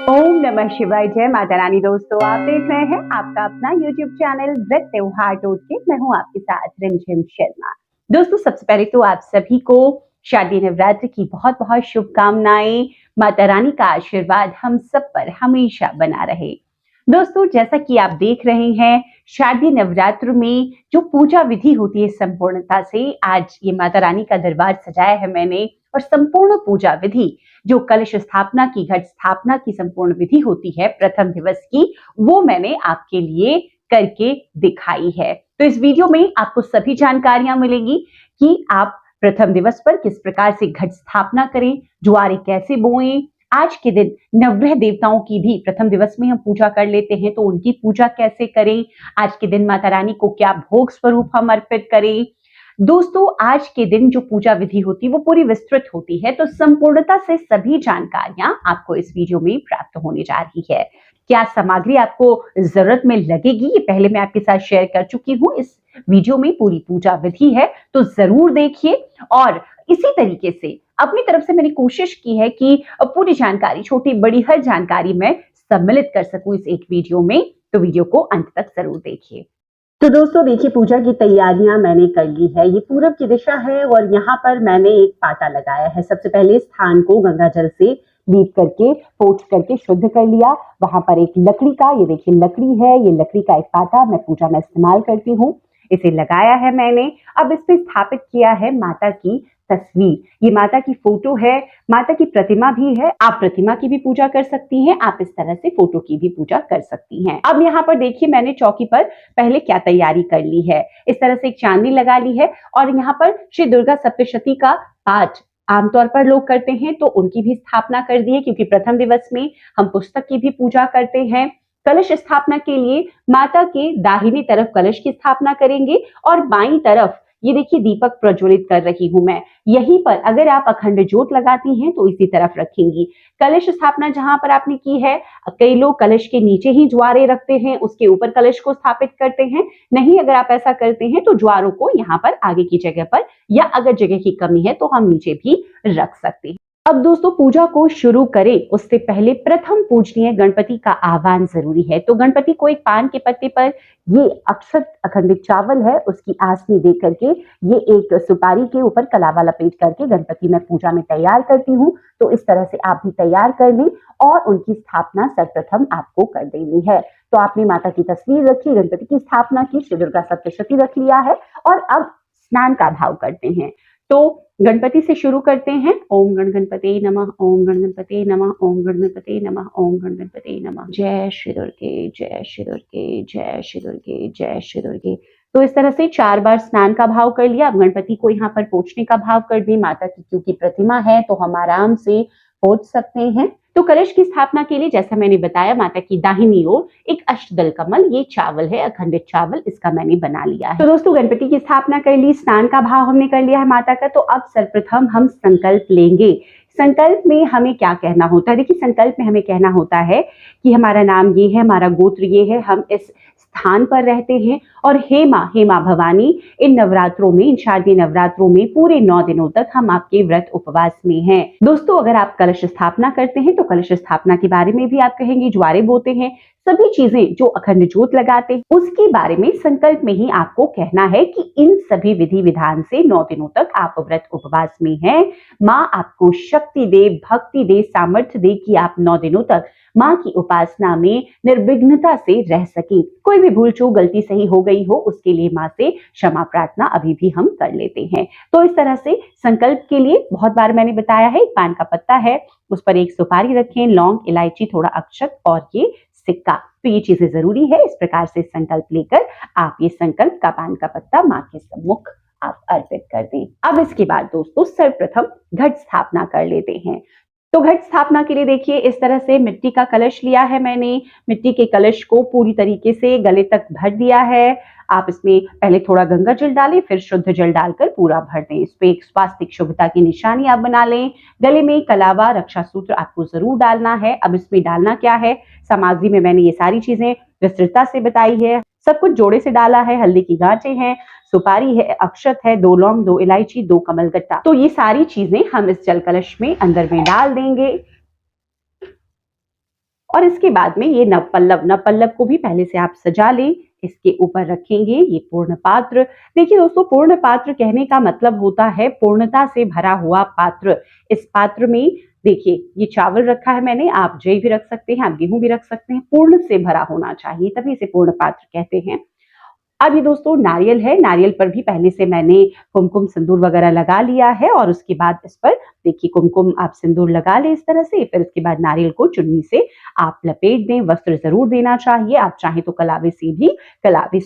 ओम नमः शिवाय। जय माता रानी। दोस्तों, आप देख रहे हैं आपका अपना YouTube चैनल व्रत त्योहार टोटके। मैं हूं आपके साथ रिमझिम शर्मा। दोस्तों, सबसे पहले तो आप सभी को शारदीय नवरात्र की बहुत बहुत शुभकामनाएं। माता रानी का आशीर्वाद हम सब पर हमेशा बना रहे। दोस्तों, जैसा कि आप देख रहे हैं, शारदीय नवरात्र में जो पूजा विधि होती है संपूर्णता से, आज ये माता रानी का दरबार सजाया है मैंने। और संपूर्ण पूजा विधि, जो कलश स्थापना की, घट स्थापना की संपूर्ण विधि होती है प्रथम दिवस की, वो मैंने आपके लिए करके दिखाई है। तो इस वीडियो में आपको सभी जानकारियां मिलेंगी कि आप प्रथम दिवस पर किस प्रकार से घट स्थापना करें, ज्वारे कैसे बोएं। आज के दिन नवग्रह देवताओं की भी प्रथम दिवस में हम पूजा कर लेते हैं, तो उनकी पूजा कैसे करें। आज के दिन माता रानी को क्या भोग स्वरूप हम अर्पित करें। दोस्तों, आज के दिन जो पूजा विधि होती है वो पूरी विस्तृत होती है, तो संपूर्णता से सभी जानकारियां आपको इस वीडियो में प्राप्त होने जा रही है। क्या सामग्री आपको जरूरत में लगेगी, ये पहले मैं आपके साथ शेयर कर चुकी हूँ। इस वीडियो में पूरी पूजा विधि है, तो जरूर देखिए। और इसी तरीके से अपनी तरफ से मैंने कोशिश की है कि पूरी जानकारी, छोटी बड़ी हर जानकारी मैं सम्मिलित कर सकूं इस एक वीडियो में, तो वीडियो को अंत तक जरूर देखिए। तो दोस्तों देखिए, पूजा की तैयारियां मैंने कर ली है। ये पूरब की दिशा है और यहाँ पर मैंने एक पाटा लगाया है। सबसे पहले स्थान को गंगा जल से लीप करके, पोंछ करके शुद्ध कर लिया। वहां पर एक लकड़ी का, ये देखिए लकड़ी है, ये लकड़ी का एक पाटा मैं पूजा में इस्तेमाल करती हूँ, इसे लगाया है मैंने। अब इस पे स्थापित किया है माता की तस्वीर। ये माता की फोटो है, माता की प्रतिमा भी है। आप प्रतिमा की भी पूजा कर सकती हैं, आप इस तरह से फोटो की भी पूजा कर सकती हैं। अब यहाँ पर देखिए, मैंने चौकी पर पहले क्या तैयारी कर ली है। इस तरह से एक चांदनी लगा ली है और यहाँ पर श्री दुर्गा सप्तशती का पाठ आमतौर पर लोग करते हैं, तो उनकी भी स्थापना कर दी है, क्योंकि प्रथम दिवस में हम पुस्तक की भी पूजा करते हैं। कलश स्थापना के लिए माता के दाहिनी तरफ कलश की स्थापना करेंगे और बाईं तरफ ये देखिए दीपक प्रज्वलित कर रही हूं मैं। यहीं पर अगर आप अखंड ज्योत लगाती हैं तो इसी तरफ रखेंगी। कलश स्थापना जहां पर आपने की है, कई लोग कलश के नीचे ही ज्वारे रखते हैं, उसके ऊपर कलश को स्थापित करते हैं। नहीं, अगर आप ऐसा करते हैं तो ज्वारों को यहाँ पर आगे की जगह पर, या अगर जगह की कमी है तो हम नीचे भी रख सकते हैं। अब दोस्तों, पूजा को शुरू करें उससे पहले प्रथम पूजनीय गणपति का आह्वान जरूरी है। तो गणपति को एक पान के पत्ते पर ये अक्षत अखंडित चावल है, उसकी आसनी दे करके, ये एक सुपारी के ऊपर कलावा लपेट करके गणपति मैं पूजा में तैयार करती हूँ। तो इस तरह से आप भी तैयार कर लें और उनकी स्थापना सर्वप्रथम आपको कर देनी है। तो आपने माता की तस्वीर रखी, गणपति की स्थापना की, श्री दुर्गा सप्तशती रख लिया है और अब स्नान का भाव करते हैं। तो गणपति से शुरू करते हैं। ओम गण गणपते नमः, ओम गण गणपते नमः, ओम गण गणपते नमः, ओम गण गणपते नमः। जय श्री दुर्गे, जय श्री दुर्गे, जय श्री दुर्गे, जय श्री दुर्गे। तो इस तरह से 4 बार स्नान का भाव कर लिया। अब गणपति को यहाँ पर पोंछने का भाव कर दी। माता की क्योंकि प्रतिमा है तो हम आराम से पोंछ सकते हैं। तो कलश की स्थापना के लिए जैसा मैंने बताया, माता की दाहिनी ओर एक अष्टदल कमल, ये चावल है अखंडित चावल, इसका मैंने बना लिया है। तो दोस्तों, गणपति की स्थापना कर ली, स्नान का भाव हमने कर लिया है माता का। तो अब सर्वप्रथम हम संकल्प लेंगे। संकल्प में हमें क्या कहना होता है? देखिए, संकल्प में हमें कहना होता है कि हमारा नाम ये है, हमारा गोत्र ये है, हम इस स्थान पर रहते हैं और हे माँ भवानी, इन नवरात्रों में, इन शारदीय नवरात्रों में पूरे 9 दिनों तक हम आपके व्रत उपवास में हैं। दोस्तों, अगर आप कलश स्थापना करते हैं तो कलश स्थापना के बारे में भी आप कहेंगे, ज्वारे बोते हैं, सभी चीजें जो अखंड ज्योत लगाते हैं उसके बारे में संकल्प में ही आपको कहना है कि इन सभी विधि विधान से 9 दिनों तक आप व्रत उपवास में हैं। माँ आपको शक्ति दे, भक्ति दे, सामर्थ्य दे कि आप 9 दिनों तक माँ की उपासना में निर्विघ्नता से रह सके। कोई भी भूल चूक, गलती सही हो गई हो, उसके लिए माँ से क्षमा प्रार्थना अभी भी हम कर लेते हैं। तो इस तरह से संकल्प के लिए बहुत बार मैंने बताया है, एक पान का पत्ता है, उस पर एक सुपारी रखें, लौंग, इलायची, थोड़ा अक्षत और ये सिक्का। तो ये चीजें जरूरी है। इस प्रकार से संकल्प लेकर आप ये संकल्प का पान का पत्ता माँ के सम्मुख आप अर्पित कर दें। अब इसके बाद दोस्तों, सर्वप्रथम घट स्थापना कर लेते हैं। तो घट स्थापना के लिए देखिए, इस तरह से मिट्टी का कलश लिया है मैंने। मिट्टी के कलश को पूरी तरीके से गले तक भर दिया है। आप इसमें पहले थोड़ा गंगा जल डालें, फिर शुद्ध जल डालकर पूरा भर दें। इस पे एक स्वास्तिक शुभता की निशानी आप बना लें। गले में कलावा, रक्षा सूत्र आपको जरूर डालना है। अब इसमें डालना क्या है, सामग्री में मैंने ये सारी चीजें विस्तृतता से बताई है। सब कुछ जोड़े से डाला है। हल्दी की गांठें हैं, सुपारी है, अक्षत है, 2 लौंग, 2 इलायची, 2 कमलगट्टा। तो ये सारी चीजें हम इस जल कलश में अंदर में डाल देंगे। और इसके बाद में ये नवपल्लव को भी पहले से आप सजा लें। इसके ऊपर रखेंगे ये पूर्ण पात्र। देखिए दोस्तों, पूर्ण पात्र कहने का मतलब होता है पूर्णता से भरा हुआ पात्र। इस पात्र में देखिए ये चावल रखा है मैंने, आप जई भी रख सकते हैं, आप गेहूं भी रख सकते हैं, पूर्ण से भरा होना चाहिए, तभी इसे पूर्ण पात्र कहते हैं। अब ये दोस्तों नारियल है, नारियल पर भी पहले से मैंने कुमकुम सिंदूर वगैरह लगा लिया है और उसके बाद इस पर देखिए कुमकुम आप सिंदूर लगा ले इस तरह से। फिर इसके बाद नारियल को चुन्नी से आप लपेट दें। वस्त्र जरूर देना चाहिए, आप चाहें तो कलावे से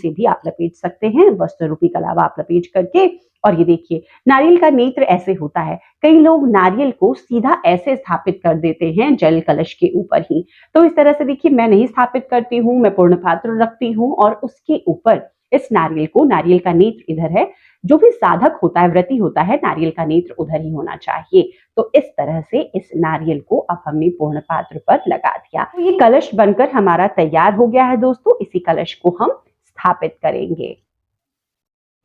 भी आप लपेट सकते हैं, वस्त्र रूपी कलावा आप लपेट करके। और ये देखिए नारियल का नेत्र ऐसे होता है, कई लोग नारियल को सीधा ऐसे स्थापित कर देते हैं जल कलश के ऊपर ही। तो इस तरह से देखिए मैं नहीं स्थापित करती हूँ, मैं पूर्ण पात्र रखती हूँ और उसके ऊपर इस नारियल का नेत्र इधर है। जो भी साधक होता है, व्रती होता है, नारियल का नेत्र उधर ही होना चाहिए। तो इस तरह से इस नारियल को अब हमने पूर्ण पात्र पर लगा दिया। तो ये कलश बनकर हमारा तैयार हो गया है दोस्तों। इसी कलश को हम स्थापित करेंगे।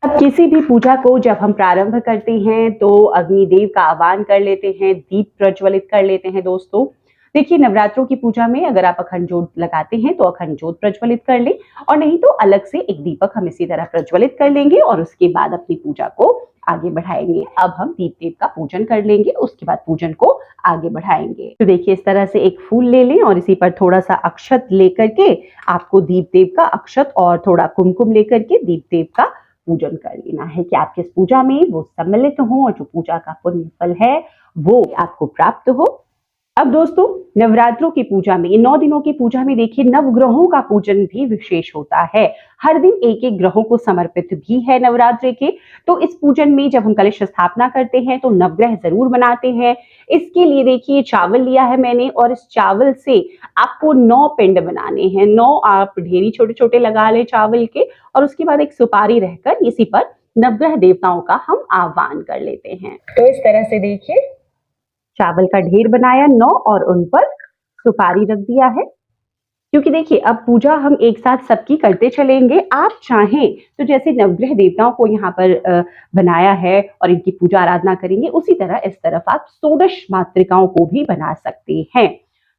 अब किसी भी पूजा को जब हम प्रारंभ करते हैं तो अग्निदेव का आह्वान कर लेते हैं, दीप प्रज्वलित कर लेते हैं दोस्तों। देखिए नवरात्रों की पूजा में अगर आप अखंड ज्योत लगाते हैं तो अखंड ज्योत प्रज्वलित कर लें, और नहीं तो अलग से एक दीपक हम इसी तरह प्रज्वलित कर लेंगे और उसके बाद अपनी पूजा को आगे बढ़ाएंगे। अब हम दीप देव का पूजन कर लेंगे, उसके बाद पूजन को आगे बढ़ाएंगे। तो देखिए इस तरह से एक फूल ले लें और इसी पर थोड़ा सा अक्षत लेकर के आपको दीप देव का अक्षत और थोड़ा कुमकुम लेकर के दीप देव का पूजन कर लेना है कि आपके इस पूजा में वो सम्मिलित हो और जो पूजा का पुण्य फल है वो आपको प्राप्त हो। अब दोस्तों नवरात्रों की पूजा में, इन 9 दिनों की पूजा में देखिए नवग्रहों का पूजन भी विशेष होता है। हर दिन एक एक ग्रहों को समर्पित भी है नवरात्रि के। तो इस पूजन में जब हम कलश स्थापना करते हैं तो नवग्रह जरूर बनाते हैं। इसके लिए देखिए चावल लिया है मैंने और इस चावल से आपको 9 पिंड बनाने हैं। 9 आप ढेरी छोटे छोटे लगा ले चावल के, और उसके बाद एक सुपारी रहकर इसी पर नवग्रह देवताओं का हम आह्वान कर लेते हैं। तो इस तरह से देखिए चावल का ढेर बनाया 9 और उन पर सुपारी रख दिया है। क्योंकि देखिए अब पूजा हम एक साथ सबकी करते चलेंगे। आप चाहें तो जैसे नवग्रह देवताओं को यहाँ पर बनाया है और इनकी पूजा आराधना करेंगे, उसी तरह इस तरफ आप षोडश मातृकाओं को भी बना सकते हैं।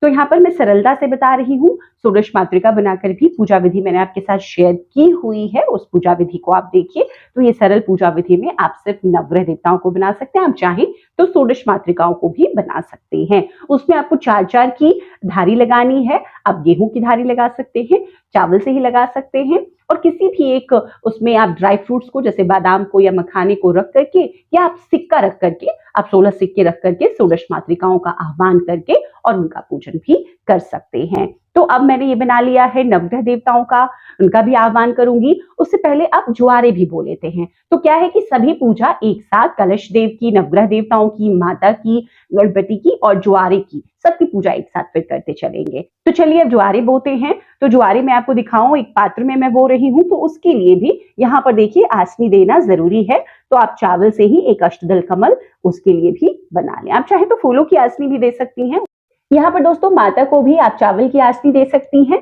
तो यहाँ पर मैं सरलता से बता रही हूँ, षोडश मातृका बनाकर भी पूजा विधि मैंने आपके साथ शेयर की हुई है, उस पूजा विधि को आप देखिए। तो ये सरल पूजा विधि में आप सिर्फ नवग्रह देवताओं को बना सकते हैं, आप चाहें तो षोडश मातृकाओं को भी बना सकते हैं। उसमें आपको 4-4 की धारी लगानी है। आप गेहूं की धारी लगा सकते हैं, चावल से ही लगा सकते हैं, और किसी भी एक उसमें आप ड्राई फ्रूट्स को जैसे बादाम को या मखाने को रख करके, या आप सिक्का रख करके, आप 16 सिक्के रख करके षोडश मातृकाओं का आह्वान करके और उनका पूजन भी कर सकते हैं। तो अब मैंने ये बना लिया है नवग्रह देवताओं का, उनका भी आह्वान करूंगी। उससे पहले अब ज्वारे भी बोल लेते हैं। तो क्या है कि सभी पूजा एक साथ कलश देव की, नवग्रह देवताओं की, माता की, गणपति की और ज्वारे की, सबकी पूजा एक साथ फिर करते चलेंगे। तो चलिए अब ज्वारे बोते हैं। तो ज्वारे मैं आपको दिखाऊं, एक पात्र में मैं बो रही हूं, तो उसके लिए भी यहाँ पर देखिए आसनी देना जरूरी है। तो आप चावल से ही एक अष्टदल कमल उसके लिए भी बना लें। आप चाहे तो फूलों की आसनी भी दे सकती हैं। यहाँ पर दोस्तों माता को भी आप चावल की आसनी दे सकती हैं,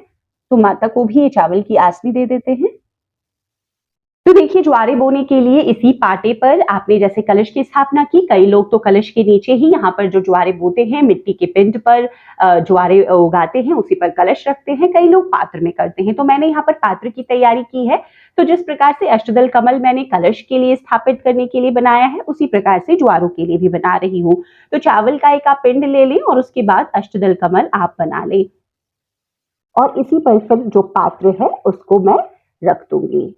तो माता को भी ये चावल की आसनी दे देते हैं। तो देखिए ज्वारे बोने के लिए इसी पाटे पर आपने जैसे कलश की स्थापना की, कई लोग तो कलश के नीचे ही यहाँ पर जो ज्वारे बोते हैं मिट्टी के पिंड पर ज्वारे उगाते हैं, उसी पर कलश रखते हैं। कई लोग पात्र में करते हैं, तो मैंने यहाँ पर पात्र की तैयारी की है। तो जिस प्रकार से अष्टदल कमल मैंने कलश के लिए स्थापित करने के लिए बनाया है, उसी प्रकार से ज्वारों के लिए भी बना रही हूँ। तो चावल का एक आप पिंड ले लें और उसके बाद अष्टदल कमल आप बना लें, और इसी पर फिर जो पात्र है उसको मैं रख दूंगी।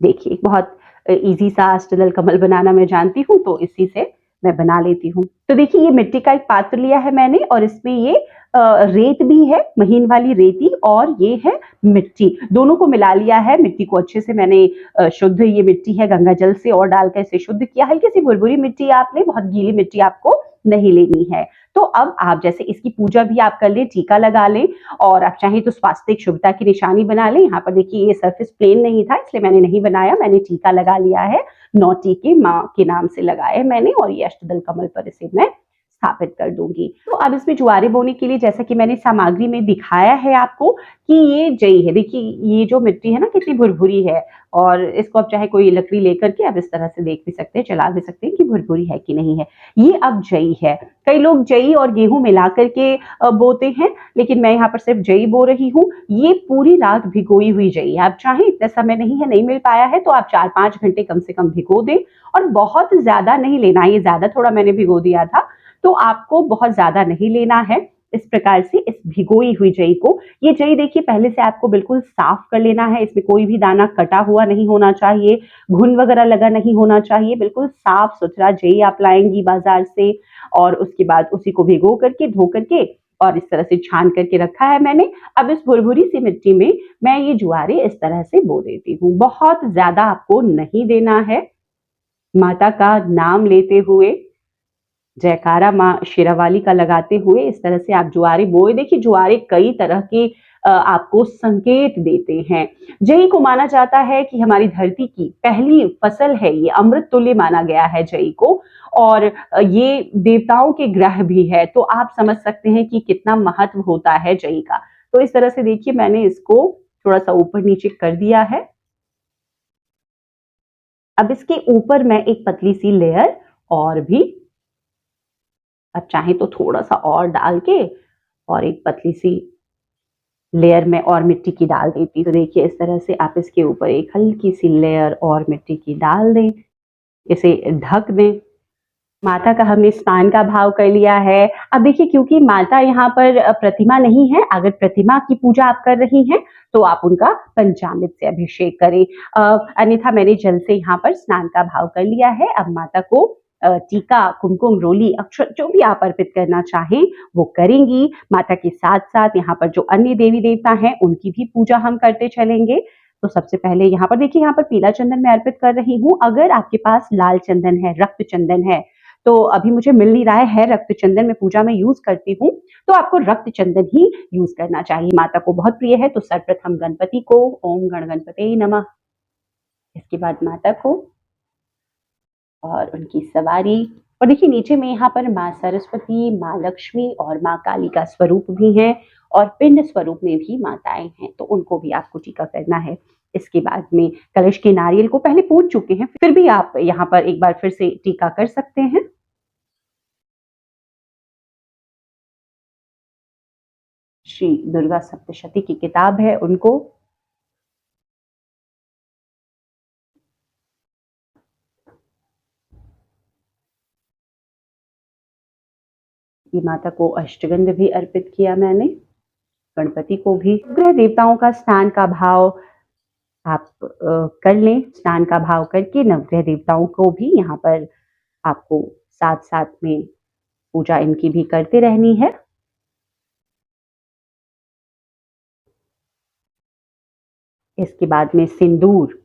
देखिए बहुत इजी सा अष्टदल कमल बनाना मैं जानती हूँ, तो इसी से मैं बना लेती हूँ। तो देखिए ये मिट्टी का एक पात्र लिया है मैंने, और इसमें ये रेत भी है, महीन वाली रेती, और ये है मिट्टी, दोनों को मिला लिया है। मिट्टी को अच्छे से मैंने शुद्ध, ये मिट्टी है गंगा जल से और डालकर इसे शुद्ध किया। हल्की सी भुरभुरी मिट्टी आपने, बहुत गीली मिट्टी आपको नहीं लेनी है। तो अब आप जैसे इसकी पूजा भी आप कर लें, टीका लगा लें, और आप चाहें तो स्वास्तिक शुभता की निशानी बना लें। यहाँ पर देखिए ये सरफेस प्लेन नहीं था, इसलिए मैंने नहीं बनाया, मैंने टीका लगा लिया है। 9 टीके माँ के नाम से लगाए मैंने, और ये अष्टदल कमल पर इसे मैं स्थापित कर दूंगी। तो अब इसमें ज्वारे बोने के लिए जैसा कि मैंने सामग्री में दिखाया है आपको कि ये जई है। देखिए ये जो मिट्टी है ना कितनी भुरभुरी है, और इसको आप चाहे कोई लकड़ी लेकर के आप इस तरह से देख भी सकते हैं, चला भी सकते हैं कि भुरभुरी है कि नहीं है। ये अब जई है। कई लोग जई और गेहूं मिला करके बोते हैं, लेकिन मैं यहाँ पर सिर्फ जई बो रही हूँ। ये पूरी रात भिगोई हुई जई है। आप चाहें, इतना समय नहीं है, नहीं मिल पाया है, तो आप 4-5 घंटे कम से कम भिगो दें, और बहुत ज्यादा नहीं लेना। ये ज्यादा थोड़ा मैंने भिगो दिया था, तो आपको बहुत ज्यादा नहीं लेना है। इस प्रकार से इस भिगोई हुई जई को, ये जई देखिए पहले से आपको बिल्कुल साफ कर लेना है। इसमें कोई भी दाना कटा हुआ नहीं होना चाहिए, घुन वगैरह लगा नहीं होना चाहिए। बिल्कुल साफ सुथरा जई आप लाएंगी बाजार से, और उसके बाद उसी को भिगो करके, धो करके, और इस तरह से छान करके रखा है मैंने। अब इस भुरभुरी सी मिट्टी में मैं ये ज्वारे इस तरह से बो देती हूँ। बहुत ज्यादा आपको नहीं देना है। माता का नाम लेते हुए, जयकारा माँ शेरावाली का लगाते हुए इस तरह से आप ज्वारे बोए। देखिए ज्वारे कई तरह के आपको संकेत देते हैं। जई को माना जाता है कि हमारी धरती की पहली फसल है, ये अमृत तुल्य माना गया है जई को, और ये देवताओं के ग्रह भी है। तो आप समझ सकते हैं कि कितना महत्व होता है जई का। तो इस तरह से देखिए मैंने इसको थोड़ा सा ऊपर नीचे कर दिया है। अब इसके ऊपर मैं एक पतली सी लेयर और भी, अब चाहे तो थोड़ा सा और डाल के, और एक पतली सी लेयर में और मिट्टी की डाल देती। तो देखिए इस तरह से आप इसके ऊपर एक हल्की सी लेयर और मिट्टी की डाल दें, इसे ढक दें। माता का हमने स्नान का भाव कर लिया है। अब देखिए क्योंकि माता यहाँ पर प्रतिमा नहीं है, अगर प्रतिमा की पूजा आप कर रही हैं तो आप उनका पंचामृत से अभिषेक करें। अन्यथा मैंने जल से यहाँ पर स्नान का भाव कर लिया है। अब माता को टीका, कुमकुम, रोली, अक्षत जो भी आप अर्पित करना चाहें वो करेंगी। माता के साथ साथ यहाँ पर जो अन्य देवी देवता हैं उनकी भी पूजा हम करते चलेंगे। तो सबसे पहले यहाँ पर देखिए, यहाँ पर पीला चंदन मैं अर्पित कर रही हूँ। अगर आपके पास लाल चंदन है, रक्त चंदन है, तो अभी मुझे मिल नहीं रहा है रक्त चंदन, मैं पूजा में यूज करती हूँ, तो आपको रक्त चंदन ही यूज करना चाहिए। माता को बहुत प्रिय है। तो सर्वप्रथम गणपति को ओम गण गणपते नमः, इसके बाद माता को और उनकी सवारी, और देखिए नीचे में यहाँ पर माँ सरस्वती, माँ लक्ष्मी और माँ काली का स्वरूप भी है, और पिंड स्वरूप में भी माताएं हैं, तो उनको भी आपको टीका करना है। इसके बाद में कलश के नारियल को पहले पूज चुके हैं, फिर भी आप यहाँ पर एक बार फिर से टीका कर सकते हैं। श्री दुर्गा सप्तशती की किताब है उनको, ये माता को अष्टगंध भी अर्पित किया मैंने, गणपति को भी। ग्रह देवताओं का स्नान का भाव आप कर लें। स्नान का भाव करके नवग्रह देवताओं को भी यहाँ पर आपको साथ साथ में पूजा इनकी भी करते रहनी है। इसके बाद में सिंदूर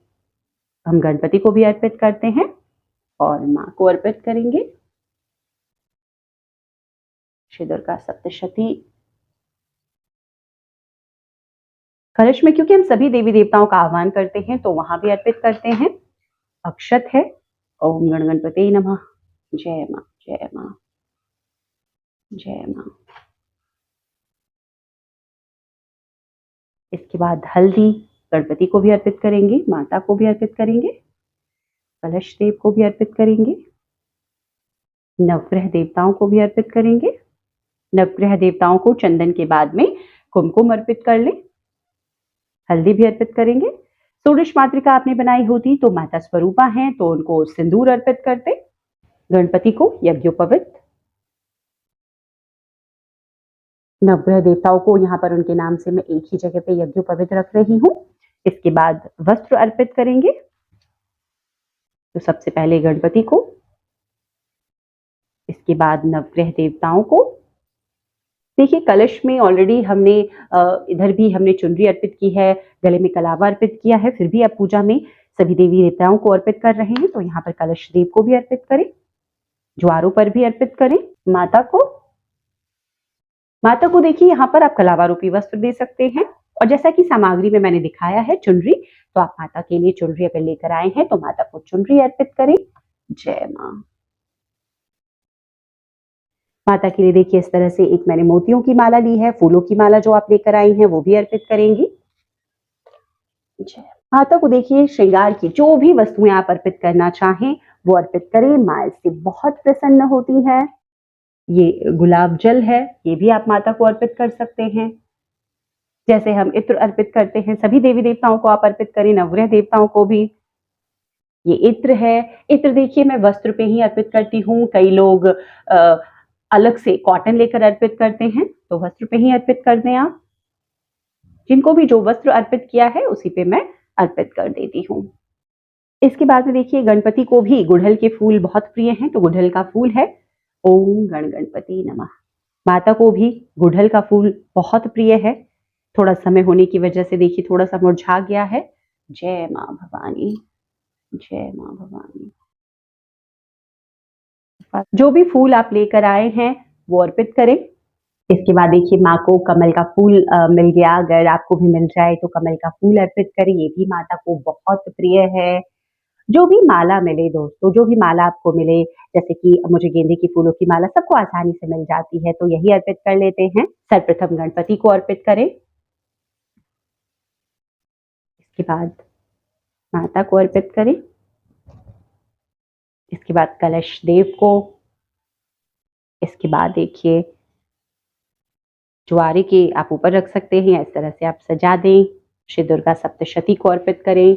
हम गणपति को भी अर्पित करते हैं और माँ को अर्पित करेंगे। श्री दुर्गा सप्तशती कलश में क्योंकि हम सभी देवी देवताओं का आह्वान करते हैं तो वहां भी अर्पित करते हैं। अक्षत है ओम गण गणपते नमः, जय माँ जय माँ जय माँ। इसके बाद हल्दी गणपति को भी अर्पित करेंगे, माता को भी अर्पित करेंगे, कलश देव को भी अर्पित करेंगे, नवग्रह देवताओं को भी अर्पित करेंगे। नवग्रह देवताओं को चंदन के बाद में कुमकुम अर्पित कर लें, हल्दी भी अर्पित करेंगे। षोडश मातृका आपने बनाई होती तो माता स्वरूपा हैं तो उनको सिंदूर अर्पित करते। गणपति को यज्ञोपवीत, नवग्रह देवताओं को यहाँ पर उनके नाम से मैं एक ही जगह पे यज्ञोपवीत रख रही हूँ। इसके बाद वस्त्र अर्पित करेंगे। तो सबसे पहले गणपति को, इसके बाद नवग्रह देवताओं को। देखिए कलश में ऑलरेडी हमने इधर भी हमने चुनरी अर्पित की है, गले में कलावा अर्पित किया है, फिर भी आप पूजा में सभी देवी देवताओं को अर्पित कर रहे हैं तो यहाँ पर कलश देव को भी अर्पित करें, ज्वारों पर भी अर्पित करें। माता को देखिए यहाँ पर आप कलावा रूपी वस्त्र दे सकते हैं, और जैसा कि सामग्री में मैंने दिखाया है चुनरी, तो आप माता के लिए चुनरी अगर लेकर आए हैं तो माता को चुनरी अर्पित करें। जय माँ। माता के लिए देखिए इस तरह से एक मैंने मोतियों की माला ली है, फूलों की माला जो आप लेकर आई हैं वो भी अर्पित करेंगी। माता को देखिए श्रृंगार की जो भी वस्तुएं आप अर्पित करना चाहें वो अर्पित करें, माँ इससे बहुत प्रसन्न होती है। ये गुलाब जल है, ये भी आप माता को अर्पित कर सकते हैं। जैसे हम इत्र अर्पित करते हैं, सभी देवी देवताओं को आप अर्पित करें, नवग्रह देवताओं को भी। ये इत्र है, इत्र देखिए मैं वस्त्र पे ही अर्पित करती हूँ। कई लोग अलग से कॉटन लेकर अर्पित करते हैं, तो वस्त्र पे ही अर्पित कर दें आप। जिनको भी जो वस्त्र अर्पित किया है उसी पे मैं अर्पित कर देती हूँ। इसके बाद में देखिए गणपति को भी गुड़हल के फूल बहुत प्रिय हैं, तो गुड़हल का फूल है। ओम गण गणपति नमः। माता को भी गुड़हल का फूल बहुत प्रिय है। थोड़ा समय होने की वजह से देखिए थोड़ा सा मुरझा गया है। जय माँ भवानी, जय माँ भवानी। जो भी फूल आप लेकर आए हैं वो अर्पित करें। इसके बाद देखिए माँ को कमल का फूल मिल गया, अगर आपको भी मिल जाए तो कमल का फूल अर्पित करें, ये भी माता को बहुत प्रिय है। जो भी माला मिले दोस्तों, जो भी माला आपको मिले, जैसे कि मुझे गेंदे की फूलों की माला सबको आसानी से मिल जाती है, तो यही अर्पित कर लेते हैं। सर्वप्रथम गणपति को अर्पित करें, इसके बाद माता को अर्पित करें, इसके बाद कलश देव को, इसके बाद देखिए ज्वारे के आप ऊपर रख सकते हैं, इस तरह से आप सजा दें। श्री दुर्गा सप्तशती को अर्पित करें।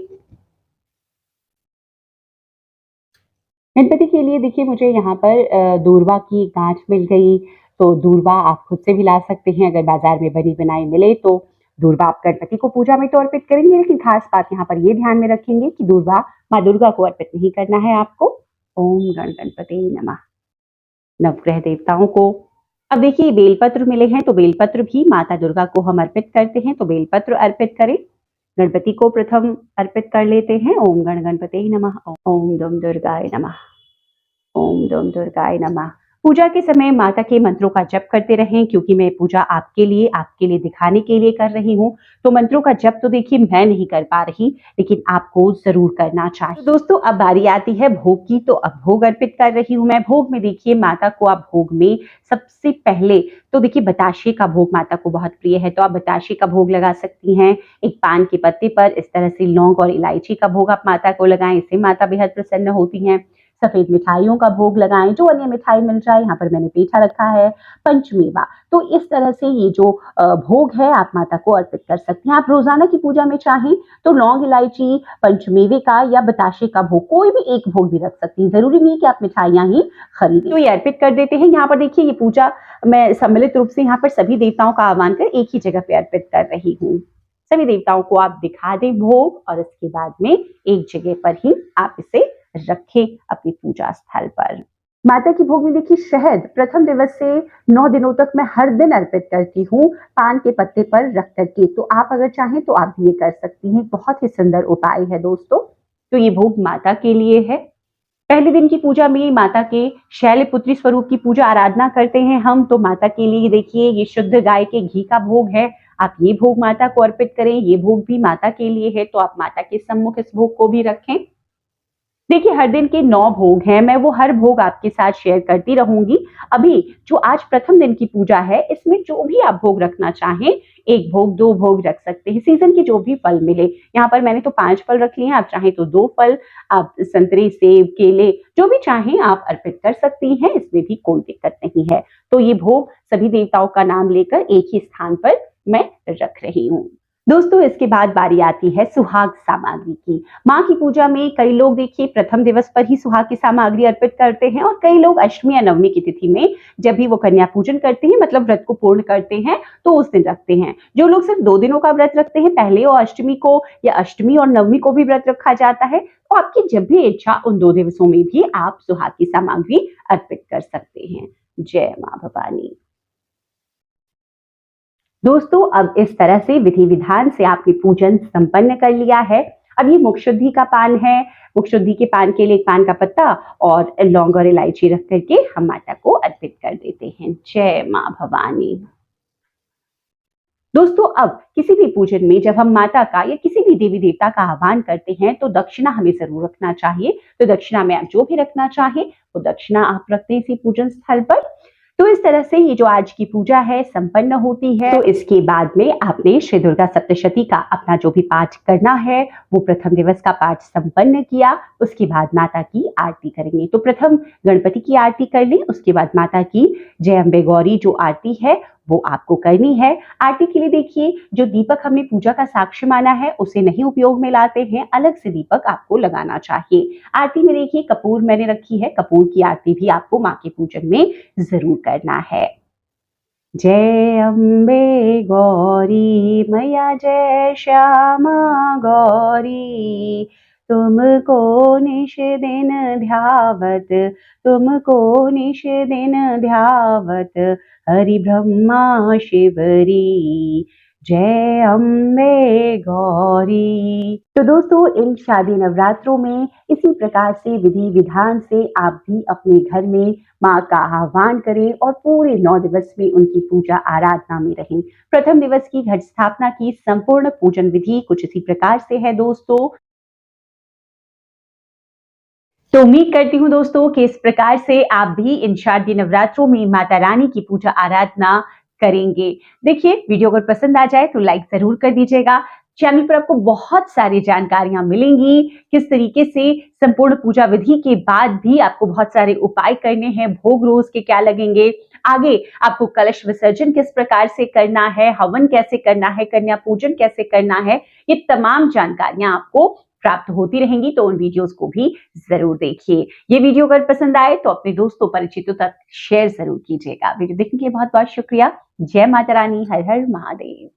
गणपति के लिए देखिए मुझे यहाँ पर दूर्वा की गांठ मिल गई, तो दूर्वा आप खुद से भी ला सकते हैं। अगर बाजार में बनी बनाई मिले तो दूर्वा आप गणपति को पूजा में तो अर्पित करेंगे, लेकिन खास बात यहाँ पर ये ध्यान में रखेंगे कि दूर्वा माँ दुर्गा को अर्पित नहीं करना है आपको। ओम गण गणपति नमः। नवग्रह देवताओं को अब देखिए बेलपत्र मिले हैं, तो बेलपत्र भी माता दुर्गा को हम अर्पित करते हैं, तो बेलपत्र अर्पित करें। गणपति को प्रथम अर्पित कर लेते हैं। ओम गण गणपति नमः। ओम दम दुर्गाय नमः। ओम दम दुर्गाय नमः। पूजा के समय माता के मंत्रों का जप करते रहें, क्योंकि मैं पूजा आपके लिए दिखाने के लिए कर रही हूँ, तो मंत्रों का जप तो देखिए मैं नहीं कर पा रही, लेकिन आपको जरूर करना चाहिए। तो दोस्तों अब बारी आती है भोग की, तो अब भोग अर्पित कर रही हूँ मैं। भोग में देखिए माता को आप भोग में सबसे पहले तो देखिए बताशे का भोग माता को बहुत प्रिय है, तो आप बताशे का भोग लगा सकती हैं। एक पान के पत्ते पर इस तरह से लौंग और इलायची का भोग आप माता को लगाएं, इससे माता बेहद प्रसन्न होती हैं। सफेद मिठाइयों का भोग लगाएं, जो अन्य मिठाई मिल जाए, यहाँ पर मैंने पेठा रखा है, पंचमेवा। तो इस तरह से ये जो भोग है आप माता को अर्पित कर सकती हैं। आप रोजाना की पूजा में चाहें तो लौंग इलायची, पंचमेवे का या बताशे का भोग, कोई भी एक भोग भी रख सकती हैं, जरूरी नहीं कि आप मिठाइयां ही खरीदें। तो ये अर्पित कर देते हैं। यहाँ पर देखिए ये पूजा मैं सम्मिलित रूप से यहाँ पर सभी देवताओं का आह्वान कर एक ही जगह पे अर्पित कर रही हूँ। सभी देवताओं को आप दिखा दें भोग, और इसके बाद में एक जगह पर ही आप इसे रखें अपनी पूजा स्थल पर। माता की भोग में देखिए शहद प्रथम दिवस से 9 दिनों तक मैं हर दिन अर्पित करती हूँ, पान के पत्ते पर रख करके। तो आप अगर चाहें तो आप भी ये कर सकती हैं, बहुत ही सुंदर उपाय है दोस्तों। तो ये भोग माता के लिए है। पहले दिन की पूजा में माता के शैलपुत्री स्वरूप की पूजा आराधना करते हैं हम, तो माता के लिए देखिए ये शुद्ध गाय के घी का भोग है, आप ये भोग माता को अर्पित करें। ये भोग भी माता के लिए है, तो आप माता के सम्मुख इस भोग को भी रखें। देखिए हर दिन के 9 भोग हैं, मैं वो हर भोग आपके साथ शेयर करती रहूंगी। अभी जो आज प्रथम दिन की पूजा है, इसमें जो भी आप भोग रखना चाहें, 1 भोग 2 भोग रख सकते हैं, सीजन के जो भी फल मिले। यहाँ पर मैंने तो 5 फल रख लिए हैं, आप चाहें तो 2 फल, आप संतरे सेब केले जो भी चाहें आप अर्पित कर सकती हैं, इसमें भी कोई दिक्कत नहीं है। तो ये भोग सभी देवताओं का नाम लेकर एक ही स्थान पर मैं रख रही हूँ। दोस्तों इसके बाद बारी आती है सुहाग सामग्री की। माँ की पूजा में कई लोग देखिए प्रथम दिवस पर ही सुहाग की सामग्री अर्पित करते हैं, और कई लोग अष्टमी या नवमी की तिथि में जब भी वो कन्या पूजन करते हैं, मतलब व्रत को पूर्ण करते हैं, तो उस दिन रखते हैं। जो लोग सिर्फ 2 दिनों का व्रत रखते हैं, पहले और अष्टमी को या अष्टमी और नवमी को भी व्रत रखा जाता है, तो आपकी जब भी इच्छा उन 2 दिवसों में भी आप सुहाग की सामग्री अर्पित कर सकते हैं। जय माँ भवानी। दोस्तों अब इस तरह से विधि विधान से आपने पूजन संपन्न कर लिया है। अब ये मुख शुद्धि का पान है। मुख शुद्धि के पान के लिए एक पान का पत्ता और लौंग और इलायची रख करके हम माता को अर्पित कर देते हैं। जय माँ भवानी। दोस्तों अब किसी भी पूजन में जब हम माता का या किसी भी देवी देवता का आह्वान करते हैं, तो दक्षिणा हमें जरूर रखना चाहिए। तो दक्षिणा में आप जो भी रखना चाहें वो दक्षिणा आप रखते हैं इसी पूजन स्थल पर। तो इस तरह से ये जो आज की पूजा है संपन्न होती है। तो इसके बाद में आपने श्री दुर्गा सप्तशती का अपना जो भी पाठ करना है वो प्रथम दिवस का पाठ संपन्न किया, उसके बाद माता की आरती करेंगे। तो प्रथम गणपति की आरती कर ली, उसके बाद माता की जय अम्बे गौरी जो आरती है वो आपको करनी है। आरती के लिए देखिए जो दीपक हमने पूजा का साक्ष्य माना है उसे नहीं उपयोग में लाते हैं, अलग से दीपक आपको लगाना चाहिए। आरती में देखिए कपूर मैंने रखी है, कपूर की आरती भी आपको माँ के पूजन में जरूर करना है। जय अम्बे गौरी मैया जय श्यामा गौरी, तुमको निश दिन ध्यावत, तुमको निश दिन ध्यावत, हरि ब्रह्मा शिवरी, जय अम्बे गौरी। तो दोस्तों इन शादी नवरात्रों में इसी प्रकार से विधि विधान से आप भी अपने घर में माँ का आह्वान करें और पूरे 9 दिवस में उनकी पूजा आराधना में रहें। प्रथम दिवस की घट स्थापना की संपूर्ण पूजन विधि कुछ इसी प्रकार से है दोस्तों। तो उम्मीद करती हूँ दोस्तों कि इस प्रकार से आप भी इन शारदीय नवरात्रों में माता रानी की पूजा आराधना करेंगे। देखिए वीडियो अगर पसंद आ जाए तो लाइक जरूर कर दीजिएगा। चैनल पर आपको बहुत सारी जानकारियां मिलेंगी, किस तरीके से संपूर्ण पूजा विधि के बाद भी आपको बहुत सारे उपाय करने हैं, भोग रोज के क्या लगेंगे, आगे आपको कलश विसर्जन किस प्रकार से करना है, हवन कैसे करना है, कन्या पूजन कैसे करना है, ये तमाम जानकारियां आपको प्राप्त होती रहेंगी। तो उन वीडियोस को भी जरूर देखिए। ये वीडियो अगर पसंद आए तो अपने दोस्तों परिचितों तक शेयर जरूर कीजिएगा। वीडियो देखने के लिए बहुत बहुत शुक्रिया। जय माता रानी, हर हर महादेव।